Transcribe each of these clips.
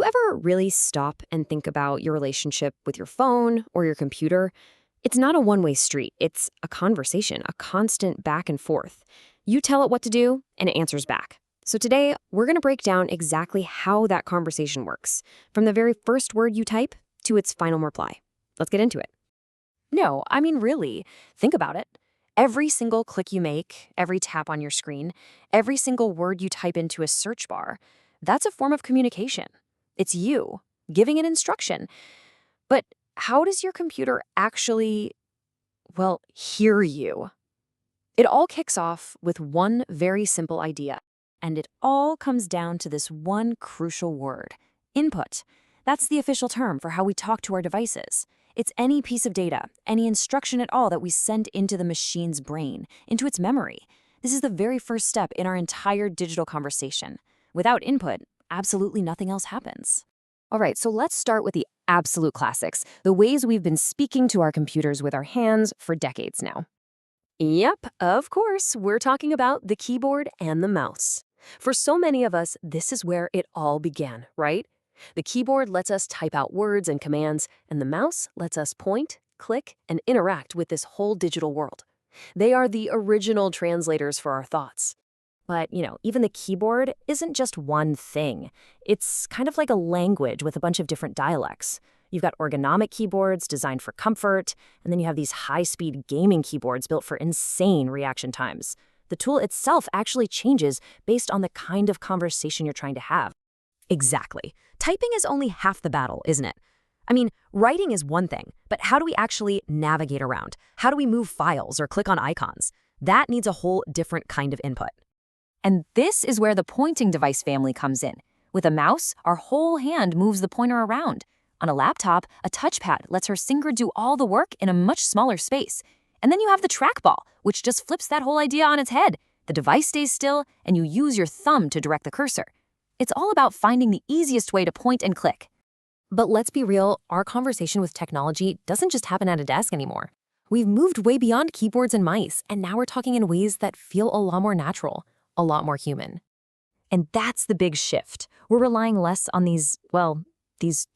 ever really stop and think about your relationship with your phone or your computer? It's not a one-way street. It's a conversation, a constant back and forth. You tell it what to do, and it answers back. So today, we're going to break down exactly how that conversation works, from the very first word you type to its final reply. Let's get into it. No, I mean, really, think about it. Every single click you make, every tap on your screen, every single word you type into a search bar, that's a form of communication. It's you giving it instruction. But how does your computer actually, hear you? It all kicks off with one very simple idea, and it all comes down to this one crucial word: input. That's the official term for how we talk to our devices. It's any piece of data, any instruction at all that we send into the machine's brain, into its memory. This is the very first step in our entire digital conversation. Without input, absolutely nothing else happens. All right, so let's start with the absolute classics, the ways we've been speaking to our computers with our hands for decades now. Yep, of course, we're talking about the keyboard and the mouse. For so many of us, this is where it all began, right? The keyboard lets us type out words and commands, and the mouse lets us point, click, and interact with this whole digital world. They are the original translators for our thoughts. But, even the keyboard isn't just one thing. It's kind of like a language with a bunch of different dialects. You've got ergonomic keyboards designed for comfort, and then you have these high-speed gaming keyboards built for insane reaction times. The tool itself actually changes based on the kind of conversation you're trying to have. Exactly. Typing is only half the battle, isn't it? I mean, writing is one thing, but how do we actually navigate around? How do we move files or click on icons? That needs a whole different kind of input. And this is where the pointing device family comes in. With a mouse, our whole hand moves the pointer around. On a laptop, a touchpad lets her finger do all the work in a much smaller space. And then you have the trackball, which just flips that whole idea on its head. The device stays still, and you use your thumb to direct the cursor. It's all about finding the easiest way to point and click. But let's be real, our conversation with technology doesn't just happen at a desk anymore. We've moved way beyond keyboards and mice, and now we're talking in ways that feel a lot more natural, a lot more human. And that's the big shift. We're relying less on these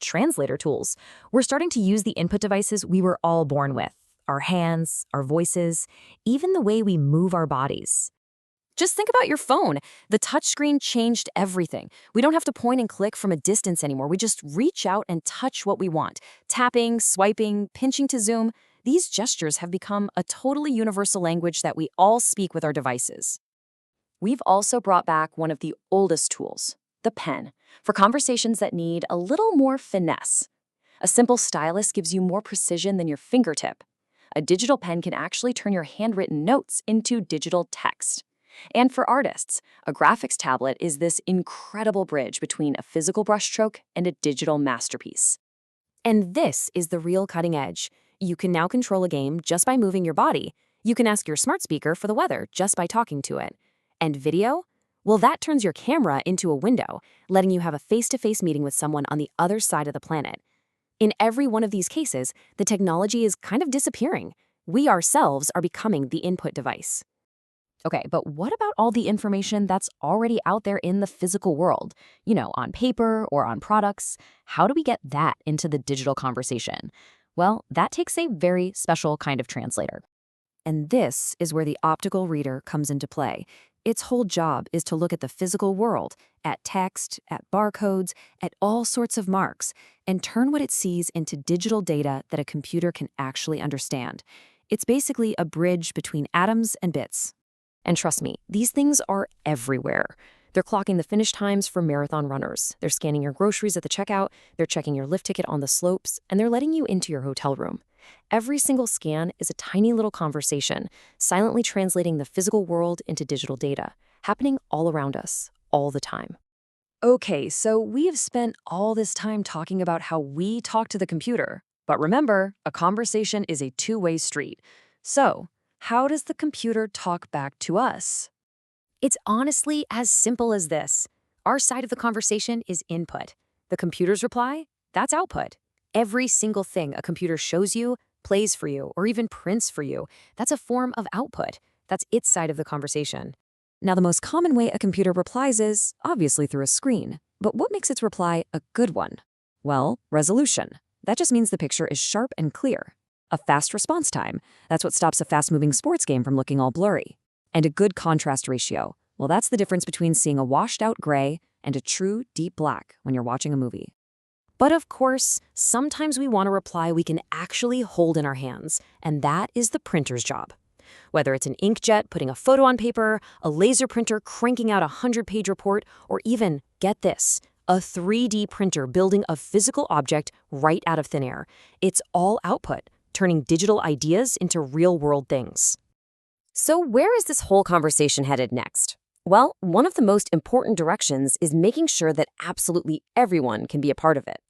translator tools. We're starting to use the input devices we were all born with: our hands, our voices, even the way we move our bodies. Just think about your phone. The touchscreen changed everything. We don't have to point and click from a distance anymore. We just reach out and touch what we want. Tapping, swiping, pinching to zoom. These gestures have become a totally universal language that we all speak with our devices. We've also brought back one of the oldest tools, the pen, for conversations that need a little more finesse. A simple stylus gives you more precision than your fingertip. A digital pen can actually turn your handwritten notes into digital text. And for artists, a graphics tablet is this incredible bridge between a physical brushstroke and a digital masterpiece. And this is the real cutting edge. You can now control a game just by moving your body. You can ask your smart speaker for the weather just by talking to it. And video? Well, that turns your camera into a window, letting you have a face-to-face meeting with someone on the other side of the planet. In every one of these cases, the technology is kind of disappearing. We ourselves are becoming the input device. Okay, but what about all the information that's already out there in the physical world? On paper or on products? How do we get that into the digital conversation? Well, that takes a very special kind of translator. And this is where the optical reader comes into play. Its whole job is to look at the physical world, at text, at barcodes, at all sorts of marks, and turn what it sees into digital data that a computer can actually understand. It's basically a bridge between atoms and bits. And trust me, these things are everywhere. They're clocking the finish times for marathon runners. They're scanning your groceries at the checkout. They're checking your lift ticket on the slopes, and they're letting you into your hotel room. Every single scan is a tiny little conversation, silently translating the physical world into digital data, happening all around us, all the time. Okay, so we have spent all this time talking about how we talk to the computer. But remember, a conversation is a two-way street. So, how does the computer talk back to us? It's honestly as simple as this. Our side of the conversation is input. The computer's reply? That's output. Every single thing a computer shows you, plays for you, or even prints for you, that's a form of output. That's its side of the conversation. Now, the most common way a computer replies is obviously through a screen. But what makes its reply a good one? Well, resolution. That just means the picture is sharp and clear. A fast response time. That's what stops a fast-moving sports game from looking all blurry. And a good contrast ratio. Well, that's the difference between seeing a washed-out gray and a true deep black when you're watching a movie. But of course, sometimes we want a reply we can actually hold in our hands, and that is the printer's job. Whether it's an inkjet putting a photo on paper, a laser printer cranking out a 100-page report, or even, get this, a 3D printer building a physical object right out of thin air. It's all output, turning digital ideas into real-world things. So where is this whole conversation headed next? Well, one of the most important directions is making sure that absolutely everyone can be a part of it.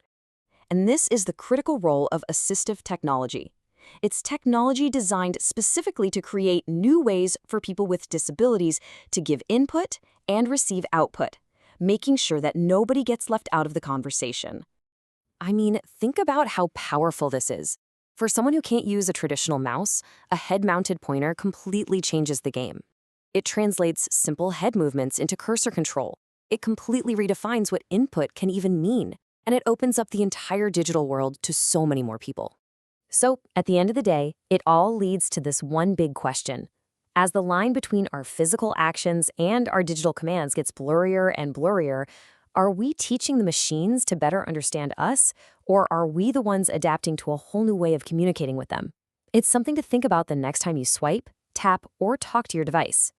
And this is the critical role of assistive technology. It's technology designed specifically to create new ways for people with disabilities to give input and receive output, making sure that nobody gets left out of the conversation. I mean, think about how powerful this is. For someone who can't use a traditional mouse, a head-mounted pointer completely changes the game. It translates simple head movements into cursor control. It completely redefines what input can even mean, and it opens up the entire digital world to so many more people. So, at the end of the day, it all leads to this one big question. As the line between our physical actions and our digital commands gets blurrier and blurrier, are we teaching the machines to better understand us, or are we the ones adapting to a whole new way of communicating with them? It's something to think about the next time you swipe, tap, or talk to your device.